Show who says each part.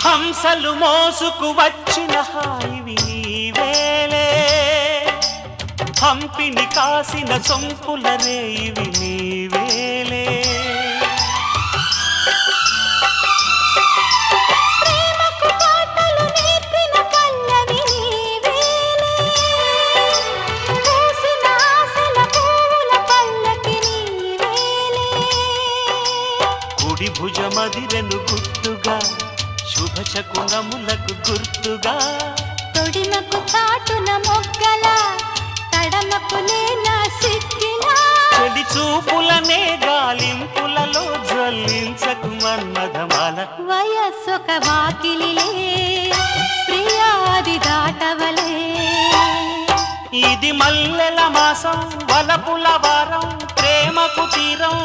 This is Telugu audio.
Speaker 1: హంసలు మోసుకు వచ్చిన హాయివి నీవేలే హంపిని కాసిన సొంపుల రేయివి నీవేలే భుజమదిరెను గుర్తుగా శుభశకునములకు గుర్తుగా
Speaker 2: తొడిమకు చాటున మొగ్గల తడమకు లేనా సిక్కిన
Speaker 1: చెడి చూపులనే గాలింపులలో జ్వలించకు మన్మథమాల
Speaker 2: వయస్సొక వాకిలిలే ప్రియాది దాటవలే
Speaker 1: ఇది మల్లెల మాసం వలపుల వారం ప్రేమకు తీరం